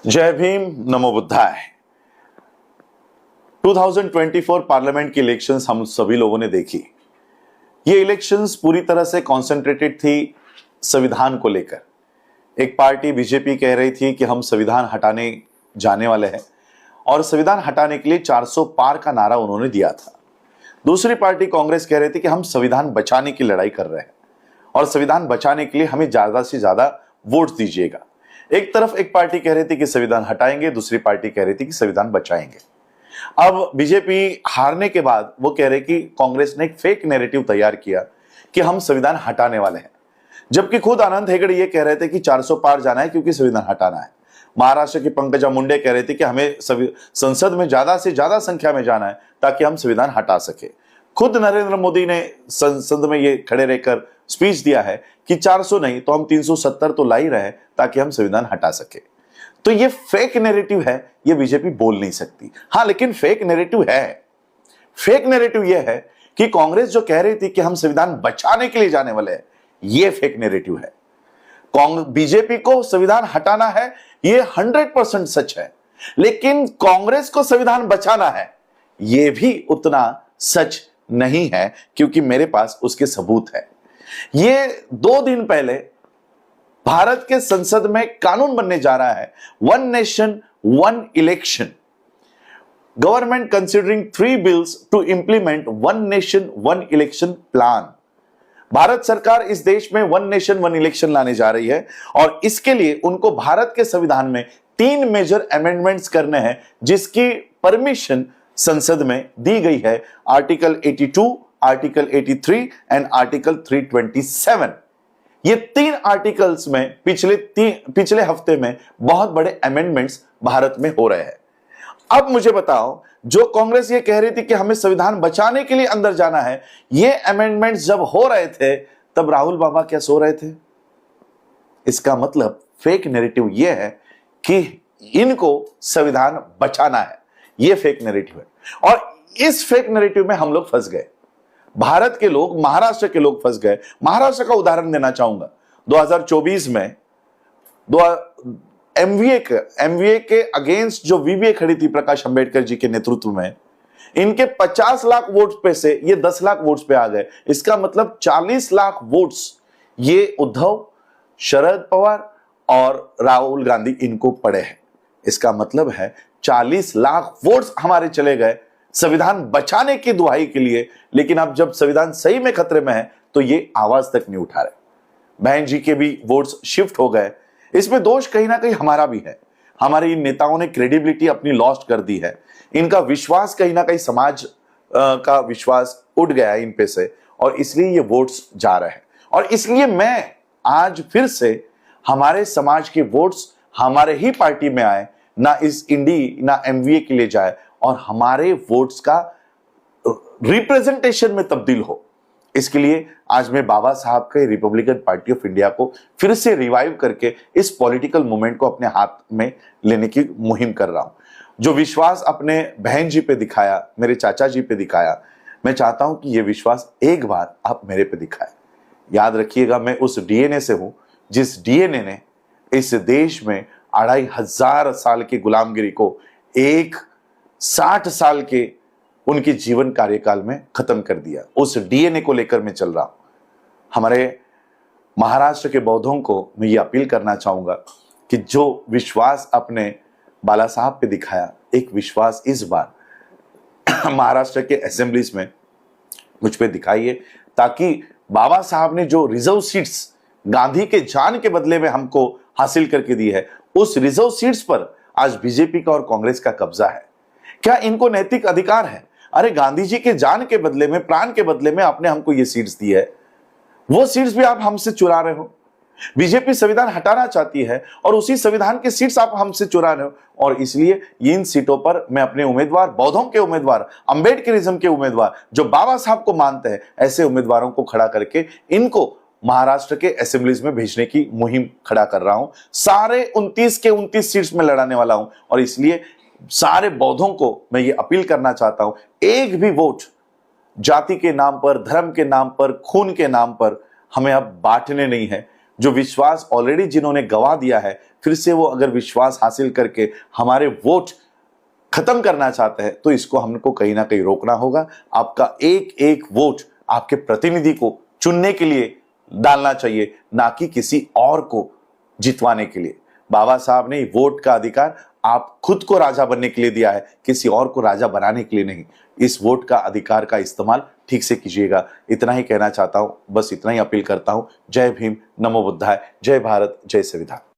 जय भीम, नमो बुद्धाय। 2024 पार्लियामेंट की इलेक्शंस हम सभी लोगों ने देखी। ये इलेक्शंस पूरी तरह से कॉन्सेंट्रेटेड थी संविधान को लेकर। एक पार्टी बीजेपी कह रही थी कि हम संविधान हटाने जाने वाले हैं और संविधान हटाने के लिए 400 पार का नारा उन्होंने दिया था। दूसरी पार्टी कांग्रेस कह रही थी कि हम संविधान बचाने की लड़ाई कर रहे हैं और संविधान बचाने के लिए हमें ज्यादा से ज्यादा वोट दीजिएगा। एक तरफ एक पार्टी कह रही थी कि संविधान हटाएंगे, दूसरी पार्टी कह रही थी कि संविधान बचाएंगे। अब बीजेपी हारने के बाद वो कह रहे कि कांग्रेस ने एक फेक नैरेटिव तैयार किया कि हम संविधान हटाने वाले हैं, जबकि खुद आनंद हेगड़े ये कह रहे थे कि 400 पार जाना है क्योंकि संविधान हटाना है। महाराष्ट्र की पंकजा मुंडे कह रहे थे कि हमें संसद में ज्यादा से ज्यादा संख्या में जाना है ताकि हम संविधान हटा सके। खुद नरेंद्र मोदी ने संसद में ये खड़े रहकर स्पीच दिया है कि 400 नहीं तो हम 370 तो ला ही रहे ताकि हम संविधान हटा सके। तो ये फेक नैरेटिव है, ये बीजेपी बोल नहीं सकती। हाँ, लेकिन फेक नैरेटिव है। फेक नैरेटिव ये है कि कांग्रेस जो कह रही थी कि हम संविधान बचाने के लिए जाने वाले हैं, ये फेक नैरेटिव है। बीजेपी को संविधान हटाना है, ये 100% सच है, लेकिन कांग्रेस को संविधान बचाना है, ये भी उतना सच नहीं है, क्योंकि मेरे पास उसके सबूत है। ये 2 दिन पहले भारत के संसद में कानून बनने जा रहा है, one nation one election. Government considering 3 bills to implement one nation one election plan. Bharat सरकार इस देश में वन नेशन वन इलेक्शन लाने जा रही है और इसके लिए उनको भारत के संविधान में 3 मेजर अमेंडमेंट्स करने हैं, जिसकी परमिशन संसद में दी गई है। Article 82, article 83 and article 327। ये 3 आर्टिकल्स में पिछले हफ्ते में बहुत बड़े अमेंडमेंट्स भारत में हो रहे हैं। अब मुझे बताओ, जो कांग्रेस ये कह रही थी कि हमें संविधान बचाने के लिए अंदर जाना है, ये अमेंडमेंट्स जब हो रहे थे तब राहुल बाबा क्या सो रहे थे? इसका मतलब फेक नैरेटिव ये है कि इनको संविधान बचाना है। ये फेक नैरेटिव है और इस फेक नैरेटिव में हम लोग फंस गए। भारत के लोग, महाराष्ट्र के लोग फंस गए। महाराष्ट्र का उदाहरण देना चाहूंगा। 2024 में एमवीए के अगेंस्ट जो वीवीए खड़ी थी प्रकाश अंबेडकर जी के नेतृत्व में, इनके 50 लाख वोट्स पे से ये 10 लाख वोट्स पे आ गए। इसका मतलब 40 लाख वोट्स ये उद्धव, शरद पवार और राहुल गांधी इनको पड़े हैं। इसका मतलब है 40 लाख वोट्स हमारे चले गए संविधान बचाने की दुहाई के लिए। लेकिन अब जब संविधान सही में खतरे में है तो ये आवाज तक नहीं उठा रहे। बहन जी के भी वोट्स शिफ्ट हो गए। इसमें दोष कहीं ना कहीं हमारा भी है। हमारे इन नेताओं ने क्रेडिबिलिटी अपनी लॉस्ट कर दी है। इनका विश्वास कहीं ना कहीं समाज का विश्वास उठ गया है इन पे से, और इसलिए ये वोट्स जा रहे हैं। और इसलिए मैं आज फिर से हमारे समाज के वोट्स हमारे ही पार्टी में आए, ना इस इंडी ना एमवीए के लिए जाए, और हमारे वोट्स का रिप्रेजेंटेशन में तब्दील हो। इसके लिए आज मैं बाबा साहब के रिपब्लिकन पार्टी ऑफ इंडिया को फिर से रिवाइव करके इस पॉलिटिकल मूवमेंट को अपने हाथ में लेने की मुहिम कर रहा हूं। जो विश्वास अपने बहन जी पे दिखाया, मेरे चाचा जी पे दिखाया, मैं चाहता हूं कि यह विश्वास एक बार आप मेरे पे दिखाए। याद रखिएगा, मैं उस डीएनए से हूं जिस डीएनए ने इस देश में 2500 साल की गुलामगिरी को 60 साल के उनके जीवन कार्यकाल में खत्म कर दिया। उस डीएनए को लेकर मैं चल रहा हूं। हमारे महाराष्ट्र के बौद्धों को मैं ये अपील करना चाहूंगा कि जो विश्वास अपने बाला साहब पे दिखाया, एक विश्वास इस बार महाराष्ट्र के असेंबलीज में मुझ पे दिखाइए, ताकि बाबा साहब ने जो रिजर्व सीट्स गांधी के जान के बदले में हमको हासिल करके दी है, उस रिजर्व सीट्स पर आज बीजेपी का और कांग्रेस का कब्जा है। क्या इनको नैतिक अधिकार है? अरे गांधी जी के जान के बदले में, प्राण के बदले में आपने हमको ये सीट्स दी है, वो सीट्स भी आप हमसे चुरा रहे हो। बीजेपी संविधान हटाना चाहती है और उसी संविधान की सीट्स आप हमसे चुरा रहे हो। और इसलिए इन सीटों पर मैं अपने उम्मीदवार, बौद्धों के उम्मीदवार, अंबेडकरिज्म के उम्मीदवार, जो बाबा साहब को मानते हैं, ऐसे उम्मीदवारों को खड़ा करके इनको महाराष्ट्र के असेंबलीज में भेजने की मुहिम खड़ा कर रहा हूं। सारे 29 के 29 सीट्स में लड़ाने वाला हूं। और इसलिए सारे बौद्धों को मैं ये अपील करना चाहता हूं, एक भी वोट जाति के नाम पर, धर्म के नाम पर, खून के नाम पर हमें अब बांटने नहीं है। जो विश्वास ऑलरेडी जिन्होंने गवा दिया है, फिर से वो अगर विश्वास हासिल करके हमारे वोट खत्म करना चाहते हैं तो इसको हमको कहीं ना कहीं रोकना होगा। आपका एक एक वोट आपके प्रतिनिधि को चुनने के लिए डालना चाहिए, ना कि किसी और को जितवाने के लिए। बाबा साहब ने वोट का अधिकार आप खुद को राजा बनने के लिए दिया है, किसी और को राजा बनाने के लिए नहीं। इस वोट का अधिकार का इस्तेमाल ठीक से कीजिएगा। इतना ही कहना चाहता हूं, बस इतना ही अपील करता हूं। जय भीम, नमो बुद्धाय, जय भारत, जय संविधान।